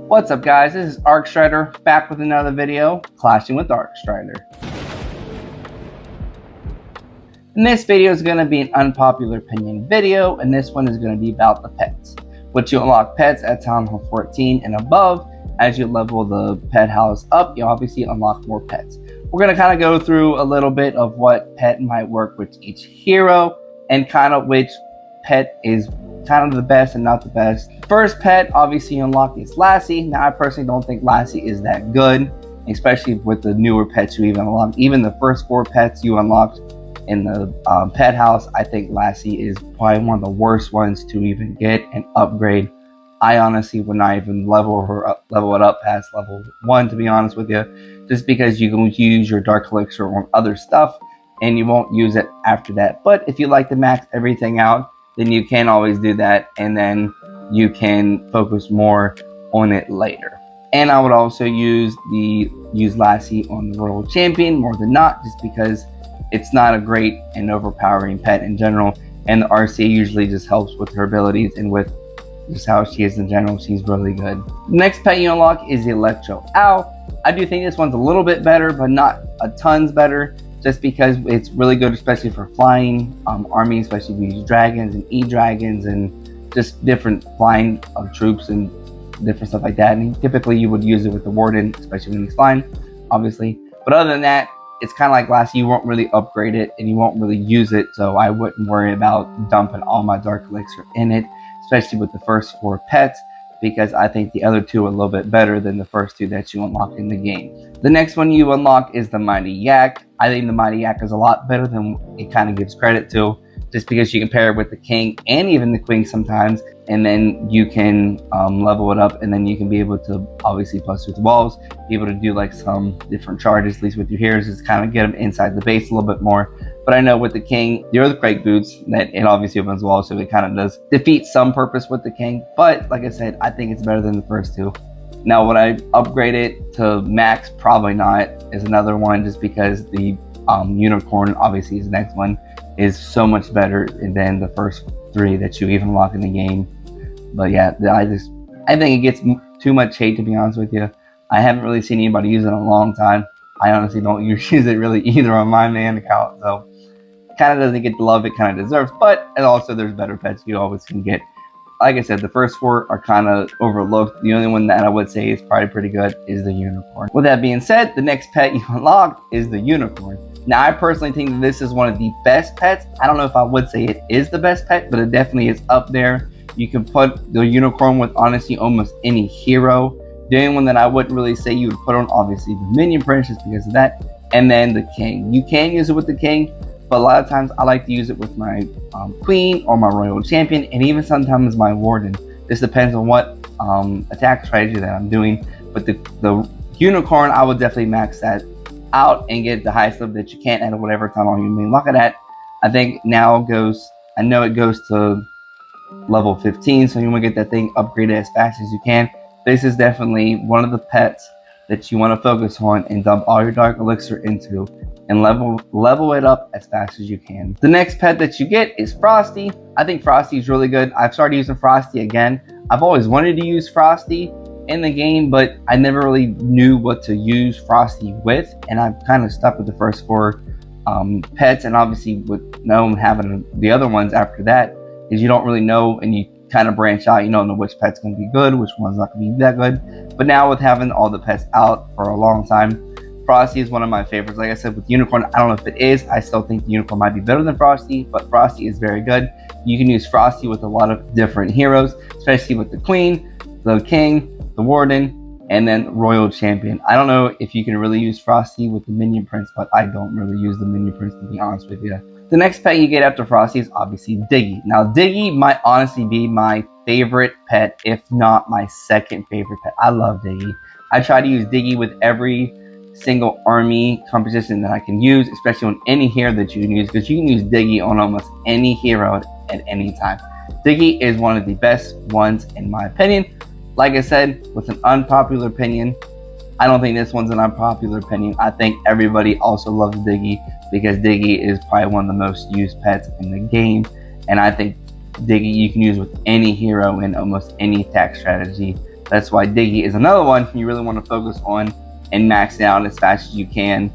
What's up guys, this is ArcStrider back with another video, Clashing with ArcStrider. And this video is going to be an unpopular opinion video, and this one is going to be about the pets. Once you unlock pets at Town Hall 14 and above, as you level the pet house up, you obviously unlock more pets. We're going to kind of go through a little bit of what pet might work with each hero, and kind of which pet is kind of the best and not the best. First pet obviously you unlock is Lassie. Now I personally don't think Lassie is that good, especially with the newer pets you even unlocked. Even the first 4 pets you unlocked in the pet house, I think Lassie is probably one of the worst ones to even get and upgrade. I honestly would not even level it up past level 1, to be honest with you, just because you can use your Dark Elixir on other stuff and you won't use it after that. But if you like to max everything out, then you can always do that, and then you can focus more on it later. And I would also use Lassie on the Royal Champion more than not, just because it's not a great and overpowering pet in general, and the RC usually just helps with her abilities and with just how she is in general. She's really good. The next pet you unlock is the Electro Owl. I do think this one's a little bit better, but not a tons better, just because it's really good, especially for flying armies, especially if you use dragons and E-dragons and just different flying troops and different stuff like that. And typically you would use it with the Warden, especially when he's flying, obviously. But other than that, it's kind of like Lassie. You won't really upgrade it and you won't really use it, so I wouldn't worry about dumping all my Dark Elixir in it, especially with the first 4 pets, because I think the other 2 are a little bit better than the first 2 that you unlock in the game. The next one you unlock is the Mighty Yak. I think the Mighty Yak is a lot better than it kind of gives credit to, just because you can pair it with the King and even the Queen sometimes, and then you can level it up, and then you can be able to obviously plus with walls, be able to do like some different charges, at least with your heroes, just kind of get them inside the base a little bit more. But I know with the King, the Earthquake Boots, that it obviously opens walls, so it kind of does defeat some purpose with the King. But like I said, I think it's better than the first 2. Now, would I upgrade it to max? Probably not. Is another one, just because the Unicorn, obviously, is the next one, is so much better than the first 3 that you even unlock in the game. But yeah, I think it gets too much hate, to be honest with you. I haven't really seen anybody use it in a long time. I honestly don't use it really either on my main account, so it kind of doesn't get the love it kind of deserves. But and also, there's better pets you always can get. Like I said, the first 4 are kind of overlooked. The only one that I would say is probably pretty good is the Unicorn. With that being said, the next pet you unlock is the Unicorn. Now, I personally think that this is one of the best pets. I don't know if I would say it is the best pet, but it definitely is up there. You can put the Unicorn with honestly almost any hero. The only one that I wouldn't really say you would put on, obviously, the Minion Prince, just because of that, and then the King. You can use it with the King, but a lot of times I like to use it with my Queen or my Royal Champion, and even sometimes my Warden. This depends on what attack strategy that I'm doing. But the Unicorn, I would definitely max that out and get the highest level that you can at whatever time you may look at that. I think now I know it goes to level 15, so you want to get that thing upgraded as fast as you can. This is definitely one of the pets that you want to focus on and dump all your Dark Elixir into, and level it up as fast as you can. The next pet that you get is Frosty. I think Frosty is really good. I've started using Frosty again. I've always wanted to use Frosty in the game, but I never really knew what to use Frosty with, and I'm kind of stuck with the first 4 pets. And obviously with Gnome having the other ones after that, is you don't really know, and you kind of branch out. You don't know which pet's going to be good, which one's not going to be that good. But now with having all the pets out for a long time, Frosty is one of my favorites. Like I said, with Unicorn, I don't know if it is. I still think the Unicorn might be better than Frosty, but Frosty is very good. You can use Frosty with a lot of different heroes, especially with the Queen, the King, the Warden, and then Royal Champion. I don't know if you can really use Frosty with the Minion Prince, but I don't really use the Minion Prince, to be honest with you. The next pet you get after Frosty is obviously Diggy. Now, Diggy might honestly be my favorite pet, if not my second favorite pet. I love Diggy. I try to use Diggy with every single army composition that I can use, especially on any hero that you can use, because you can use Diggy on almost any hero at any time. Diggy is one of the best ones in my opinion. Like I said, with an unpopular opinion, I don't think this one's an unpopular opinion. I think everybody also loves Diggy, because Diggy is probably one of the most used pets in the game. And I think Diggy you can use with any hero in almost any attack strategy. That's why Diggy is another one you really want to focus on and max it out as fast as you can.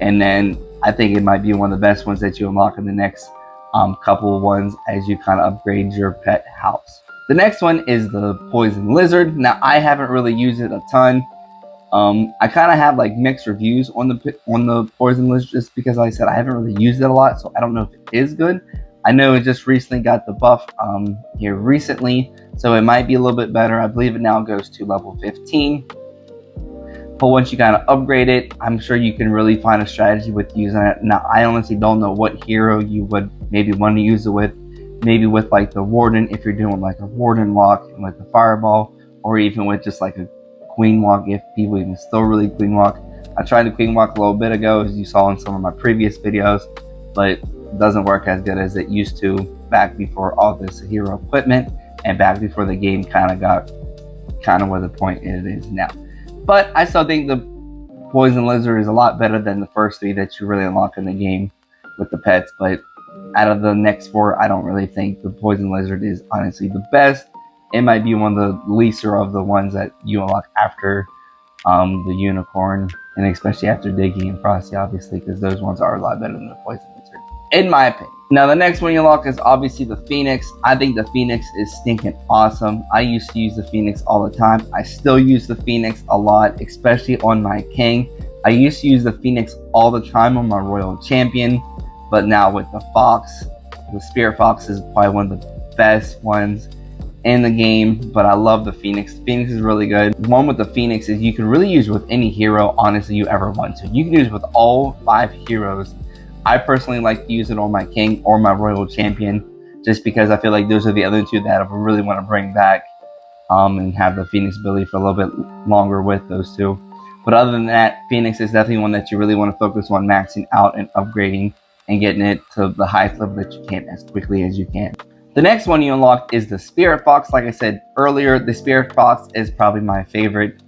And then I think it might be one of the best ones that you unlock in the next couple of ones as you kind of upgrade your pet house. The next one is the Poison Lizard. Now, I haven't really used it a ton. I kind of have like mixed reviews on the Poison Lizard just because, like I said, I haven't really used it a lot, so I don't know if it is good. I know it just recently got the buff here recently, so it might be a little bit better. I believe it now goes to level 15. But once you kind of upgrade it, I'm sure you can really find a strategy with using it. Now, I honestly don't know what hero you would maybe want to use it with. Maybe with like the Warden, if you're doing like a Warden walk and with the Fireball, or even with just like a Queen walk if people even still really Queen walk. I tried the Queen walk a little bit ago, as you saw in some of my previous videos, but it doesn't work as good as it used to back before all this hero equipment and back before the game kind of got where the point it is now. But I still think the Poison Lizard is a lot better than the first three that you really unlock in the game with the pets. But out of the next four, I don't really think the Poison Lizard is honestly the best. It might be one of the leaser of the ones that you unlock after the Unicorn, and especially after Diggy and Frosty, obviously, because those ones are a lot better than the Poison Lizard, in my opinion. Now, the next one you unlock is obviously the Phoenix. I think the Phoenix is stinking awesome. I used to use the Phoenix all the time. I still use the Phoenix a lot, especially on my King. I used to use the Phoenix all the time on my Royal Champion, but now with the Fox, the Spirit Fox is probably one of the best ones in the game, but I love the Phoenix. The Phoenix is really good. One with the Phoenix is you can really use with any hero, honestly, you ever want to. You can use with all 5 heroes. I personally like to use it on my King or my Royal Champion, just because I feel like those are the other two that I really want to bring back and have the Phoenix ability for a little bit longer with those two. But other than that, Phoenix is definitely one that you really want to focus on maxing out and upgrading and getting it to the highest level that you can as quickly as you can. The next one you unlock is the Spirit Fox. Like I said earlier, the Spirit Fox is probably my favorite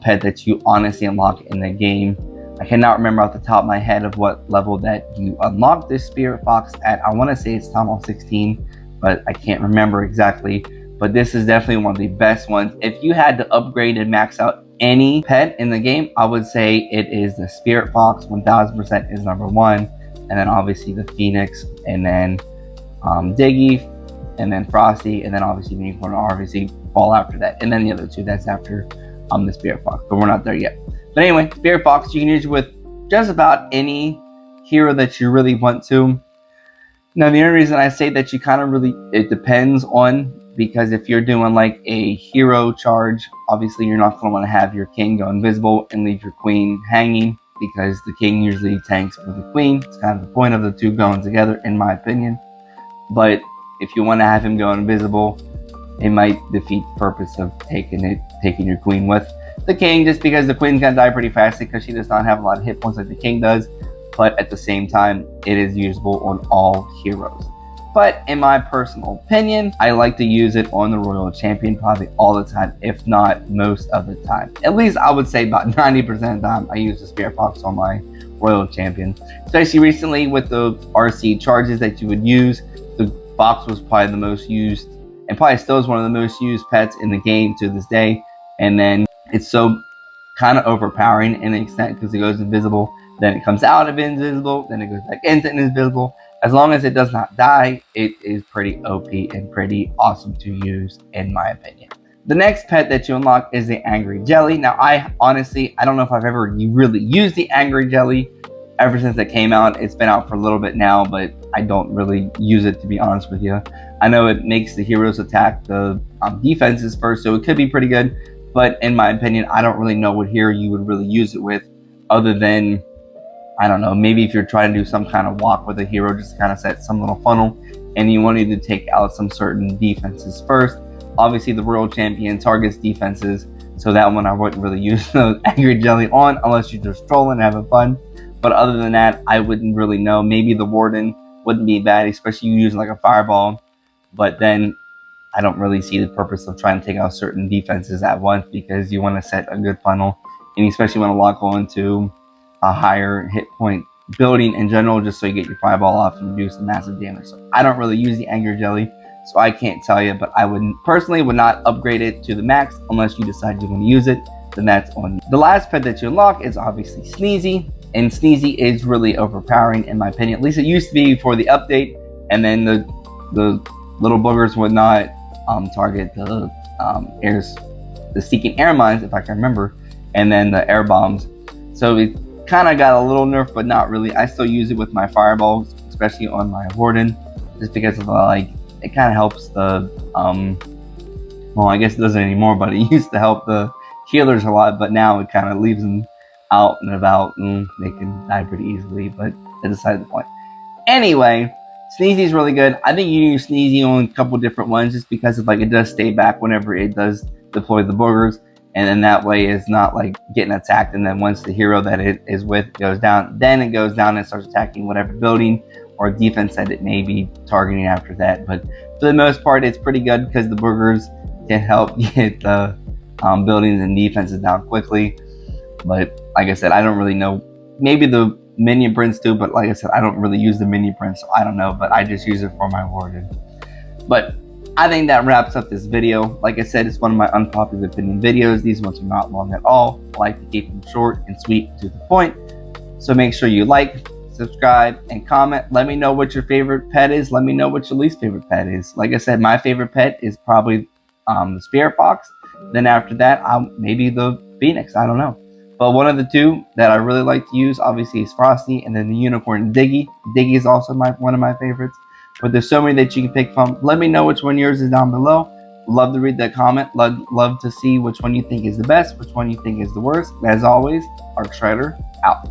pet that you honestly unlock in the game. I cannot remember off the top of my head of what level that you unlock this Spirit Fox at. I want to say it's Town Hall 16, but I can't remember exactly. But this is definitely one of the best ones. If you had to upgrade and max out any pet in the game, I would say it is the Spirit Fox. 1000% is number 1. And then obviously the Phoenix, and then Diggy, and then Frosty, and then obviously the Unicorn obviously fall after that. And then the other two, that's after the Spirit Fox. But we're not there yet. But anyway, Spirit Fox, you can use it with just about any hero that you really want to. Now, the only reason I say that you kind of really, it depends on, because if you're doing like a hero charge, obviously you're not going to want to have your King go invisible and leave your Queen hanging, because the King usually tanks for the Queen. It's kind of the point of the two going together, in my opinion. But if you want to have him go invisible, it might defeat the purpose of taking your Queen with the King, just because the Queen's gonna die pretty fast because she does not have a lot of hit points like the King does. But at the same time, it is usable on all heroes. But in my personal opinion, I like to use it on the Royal Champion probably all the time, if not most of the time. At least I would say about 90% of the time I use the Spirit Fox on my Royal Champion. Especially recently with the RC charges that you would use, the Fox was probably the most used, and probably still is one of the most used pets in the game to this day. And then it's so kind of overpowering in an extent because it goes invisible, then it comes out of invisible, then it goes back into invisible. As long as it does not die, it is pretty OP and pretty awesome to use, in my opinion. The next pet that you unlock is the Angry Jelly. Now, I don't know if I've ever really used the Angry Jelly ever since it came out. It's been out for a little bit now, but I don't really use it, to be honest with you. I know it makes the heroes attack the defenses first, so it could be pretty good. But in my opinion, I don't really know what hero you would really use it with, other than, I don't know, maybe if you're trying to do some kind of walk with a hero, just to kind of set some little funnel, and you wanted to take out some certain defenses first. Obviously, the Royal Champion targets defenses, so that one I wouldn't really use the Angry Jelly on, unless you're just trolling and having fun. But other than that, I wouldn't really know. Maybe the Warden wouldn't be bad, especially you using like a Fireball. But then I don't really see the purpose of trying to take out certain defenses at once, because you want to set a good funnel, and especially want to lock on to a higher hit point building in general, just so you get your Fireball off and do some massive damage. So I don't really use the Angry Jelly, so I can't tell you, but I would personally would not upgrade it to the max unless you decide you want to use it. Then that's on you. The last pet that you unlock is obviously Sneezy, and Sneezy is really overpowering in my opinion. At least it used to be before the update, and then the little boogers would not target the the Seeking Air Mines, if I can remember, and then the air bombs. So it kind of got a little nerf, but not really. I still use it with my fireballs, especially on my Warden, just because of like it kind of helps the well, I guess it doesn't anymore, but it used to help the healers a lot, but now it kind of leaves them out and about, and they can die pretty easily. But that's beside the point. Anyway, Sneezy is really good. I think you use Sneezy on a couple different ones, just because of like it does stay back whenever it does deploy the boogers, and then that way it's not like getting attacked, and then once the hero that it is with goes down, then it goes down and starts attacking whatever building or defense that it may be targeting after that. But for the most part, it's pretty good because the boogers can help get the buildings and defenses down quickly. But like I said, I don't really know. Maybe the minion prints do, but like I said, I don't really use the minion prints, so I don't know. But I just use it for my Warden. But I think that wraps up this video. Like I said, it's one of my unpopular opinion videos. These ones are not long at all. I like to keep them short and sweet to the point. So make sure you like, subscribe, and comment. Let me know what your favorite pet is. Let me know what your least favorite pet is. Like I said, my favorite pet is probably the Spirit Fox. Then after that, maybe the Phoenix. I don't know. But one of the two that I really like to use, obviously, is Frosty, and then the Unicorn Diggy. Diggy is also one of my favorites. But there's so many that you can pick from. Let me know which one yours is down below. Love to read that comment. Love to see which one you think is the best, which one you think is the worst. As always, Arc Strider out.